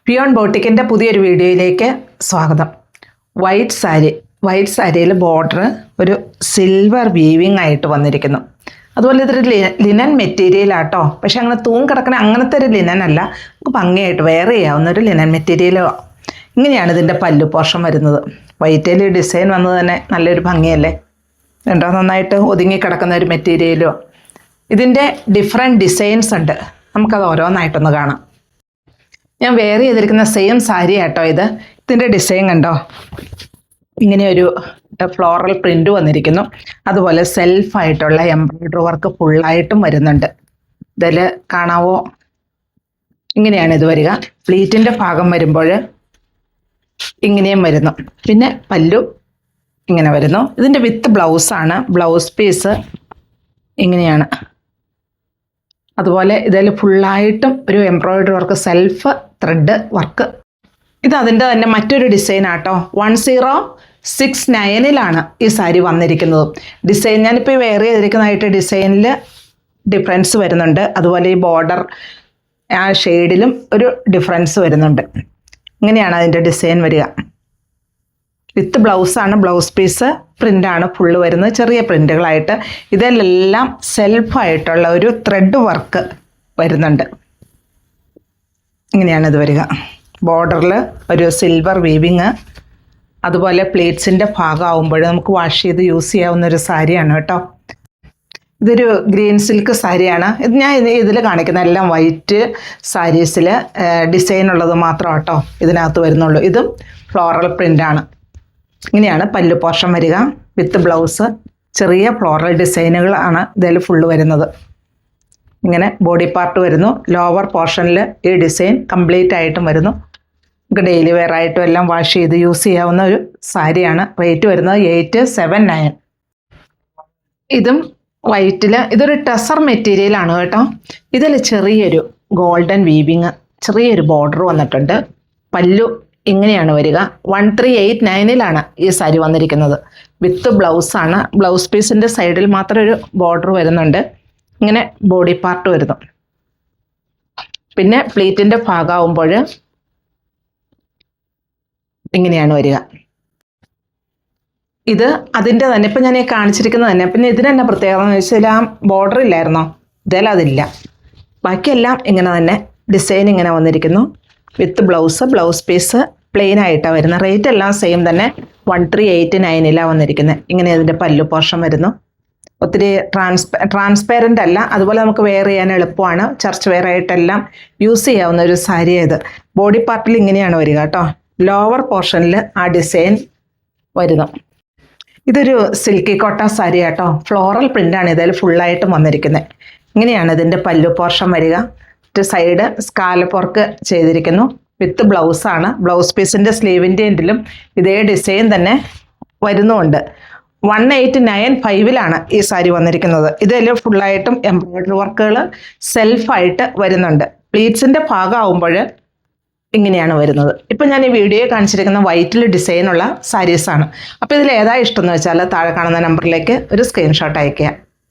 Peon ബോട്ടിക്കിൻ്റെ പുതിയൊരു വീഡിയോയിലേക്ക് സ്വാഗതം. വൈറ്റ് സാരിയിൽ ബോർഡർ ഒരു സിൽവർ വീവിങ് ആയിട്ട് വന്നിരിക്കുന്നു. അതുപോലെ ഇതൊരു ലിനൻ മെറ്റീരിയലാട്ടോ. പക്ഷെ അങ്ങനെ കിടക്കുന്ന അങ്ങനത്തെ ഒരു ലിനൻ അല്ല, നമുക്ക് ഭംഗിയായിട്ട് വെയർ ചെയ്യാവുന്ന ഒരു ലിനൻ മെറ്റീരിയലോ. ഇങ്ങനെയാണ് ഇതിൻ്റെ പല്ലു പോർഷൻ വരുന്നത്. വൈറ്റിൽ ഡിസൈൻ വന്നത് തന്നെ നല്ലൊരു ഭംഗിയല്ലേ, രണ്ടോ നന്നായിട്ട് ഒതുങ്ങി കിടക്കുന്ന ഒരു മെറ്റീരിയലോ. ഇതിൻ്റെ ഡിഫറെൻറ്റ് ഡിസൈൻസ് ഉണ്ട്, നമുക്കത് ഓരോന്നായിട്ടൊന്ന് കാണാം. ഞാൻ വെയർ ചെയ്തിരിക്കുന്ന സെയിം സാരി ആട്ടോ ഇത്. ഇതിൻ്റെ ഡിസൈൻ കണ്ടോ, ഇങ്ങനെയൊരു ഫ്ലോറൽ പ്രിൻ്റ് വന്നിരിക്കുന്നു. അതുപോലെ സെൽഫായിട്ടുള്ള എംബ്രോയ്ഡറി വർക്ക് ഫുള്ളായിട്ടും വരുന്നുണ്ട്. ഇതിൽ കാണാവോ, ഇങ്ങനെയാണ് ഇത് വരിക. പ്ലീറ്റിൻ്റെ ഭാഗം വരുമ്പോൾ ഇങ്ങനെയും വരുന്നു. പിന്നെ പല്ലു ഇങ്ങനെ വരുന്നു. ഇതിൻ്റെ വിത്ത് ബ്ലൗസാണ്. ബ്ലൗസ് പീസ് ഇങ്ങനെയാണ്. അതുപോലെ ഇതിൽ ഫുള്ളായിട്ടും ഒരു embroidery work, self thread work. ഇത് അതിൻ്റെ തന്നെ മറ്റൊരു ഡിസൈൻ ആട്ടോ. 1069 ഈ സാരി വന്നിരിക്കുന്നത്. ഡിസൈൻ ഞാനിപ്പോൾ വെയർ ചെയ്തിരിക്കുന്നതായിട്ട് ഡിസൈനിൽ ഡിഫറൻസ് വരുന്നുണ്ട്. അതുപോലെ ഈ ബോർഡർ ആ ഷെയ്ഡിലും ഒരു ഡിഫറൻസ് വരുന്നുണ്ട്. ഇങ്ങനെയാണ് അതിൻ്റെ ഡിസൈൻ വരിക. വിത്ത് ബ്ലൗസാണ്. ബ്ലൗസ് പീസ് പ്രിൻ്റാണ് ഫുള്ള് വരുന്നത്, ചെറിയ പ്രിൻ്റുകളായിട്ട്. ഇതിലെല്ലാം സെൽഫായിട്ടുള്ള ഒരു ത്രെഡ് വർക്ക് വരുന്നുണ്ട്. ഇങ്ങനെയാണ് ഇത് വരിക. ബോർഡറിൽ ഒരു സിൽവർ വീവിങ്. അതുപോലെ പ്ലേറ്റ്സിൻ്റെ ഭാഗമാകുമ്പോൾ നമുക്ക് വാഷ് ചെയ്ത് യൂസ് ചെയ്യാവുന്ന ഒരു സാരിയാണ് കേട്ടോ. ഇതൊരു ഗ്രീൻ സിൽക്ക് സാരിയാണ്. ഇത് ഞാൻ ഇതിൽ കാണിക്കുന്ന എല്ലാം വൈറ്റ് സാരീസിൽ ഡിസൈൻ ഉള്ളത് മാത്രം കേട്ടോ ഇതിനകത്ത് വരുന്നുള്ളൂ. ഇതും ഫ്ലോറൽ പ്രിൻ്റാണ്. ഇങ്ങനെയാണ് പല്ലു പോർഷൻ വരിക. വിത്ത് ബ്ലൗസ് ചെറിയ ഫ്ലോറൽ ഡിസൈനുകളാണ് ഇതിൽ ഫുള്ള് വരുന്നത്. ഇങ്ങനെ ബോഡി പാർട്ട് വരുന്നു. ലോവർ പോർഷനിൽ ഈ ഡിസൈൻ കംപ്ലീറ്റ് ആയിട്ടും വരുന്നു. നമുക്ക് ഡെയിലി വെയർ ആയിട്ടും എല്ലാം വാഷ് ചെയ്ത് യൂസ് ചെയ്യാവുന്ന ഒരു സാരിയാണ്. റേറ്റ് വരുന്നത് 879. ഇതും വൈറ്റിൽ, ഇതൊരു ടെസർ മെറ്റീരിയലാണ് കേട്ടോ. ഇതിൽ ചെറിയൊരു ഗോൾഡൻ വീവിങ്, ചെറിയൊരു ബോർഡർ വന്നിട്ടുണ്ട്. പല്ലു ഇങ്ങനെയാണ് വരിക. 1389 ഈ സാരി വന്നിരിക്കുന്നത്. വിത്ത് ബ്ലൗസാണ്. ബ്ലൗസ് പീസിൻ്റെ സൈഡിൽ മാത്രം ഒരു ബോർഡർ വരുന്നുണ്ട്. ഇങ്ങനെ ബോഡി പാർട്ട് വരുന്നു. പിന്നെ പ്ലീറ്റിൻ്റെ ഭാഗമാകുമ്പോൾ ഇങ്ങനെയാണ് വരിക. ഇത് അതിൻ്റെ തന്നെ ഇപ്പം ഞാൻ കാണിച്ചിരിക്കുന്നത് തന്നെ. പിന്നെ ഇതിന് തന്നെ പ്രത്യേകത എന്ന് വെച്ചാൽ ആ ബോർഡർ ഇല്ലായിരുന്നോ, ഇതിൽ അതില്ല. ബാക്കിയെല്ലാം ഇങ്ങനെ തന്നെ ഡിസൈൻ ഇങ്ങനെ വന്നിരിക്കുന്നു. വിത്ത് ബ്ലൗസ് പീസ് പ്ലെയിൻ ആയിട്ടാണ് വരുന്നത്. റേറ്റ് എല്ലാം സെയിം തന്നെ. 1389 വന്നിരിക്കുന്നത്. ഇങ്ങനെ അതിൻ്റെ പല്ലു പോർഷൻ വരുന്നു. ഒത്തിരി ട്രാൻസ്പെറൻ്റ് അല്ല. അതുപോലെ നമുക്ക് വെയർ ചെയ്യാൻ എളുപ്പമാണ്. ചർച്ച് വെയർ ആയിട്ടെല്ലാം യൂസ് ചെയ്യാവുന്ന ഒരു സാരി ഇത്. ബോഡി പാർട്ടിൽ ഇങ്ങനെയാണ് വരിക കേട്ടോ. ലോവർ പോർഷനിൽ ആ ഡിസൈൻ വരുന്നു. ഇതൊരു സിൽക്കി കോട്ട സാരി കേട്ടോ. ഫ്ലോറൽ പ്രിൻ്റാണ് ഇതിൽ ഫുള്ളായിട്ടും വന്നിരിക്കുന്നത്. ഇങ്ങനെയാണ് ഇതിൻ്റെ പല്ലു പോർഷൻ വരിക. സൈഡ് സ്കാലപ്പ് വർക്ക് ചെയ്തിരിക്കുന്നു. വിത്ത് ബ്ലൗസാണ്. ബ്ലൗസ് പീസിൻ്റെ സ്ലീവിൻ്റെ എൻഡിലും ഇതേ ഡിസൈൻ തന്നെ വരുന്നുമുണ്ട്. 1895 ഈ സാരി വന്നിരിക്കുന്നത്. ഇതിൽ ഫുള്ളായിട്ടും എംബ്രോയ്ഡറി വർക്കുകൾ സെൽഫായിട്ട് വരുന്നുണ്ട്. പ്ലീറ്റ്സിൻ്റെ ഭാഗമാകുമ്പോൾ ഇങ്ങനെയാണ് വരുന്നത്. ഇപ്പം ഞാൻ ഈ വീഡിയോ കാണിച്ചിരിക്കുന്ന വൈറ്റിൽ ഡിസൈനുള്ള സാരീസാണ്. അപ്പോൾ ഇതിൽ ഏതാ ഇഷ്ടം എന്ന് വെച്ചാൽ താഴെ കാണുന്ന നമ്പറിലേക്ക് ഒരു സ്ക്രീൻഷോട്ട് അയയ്ക്കുക.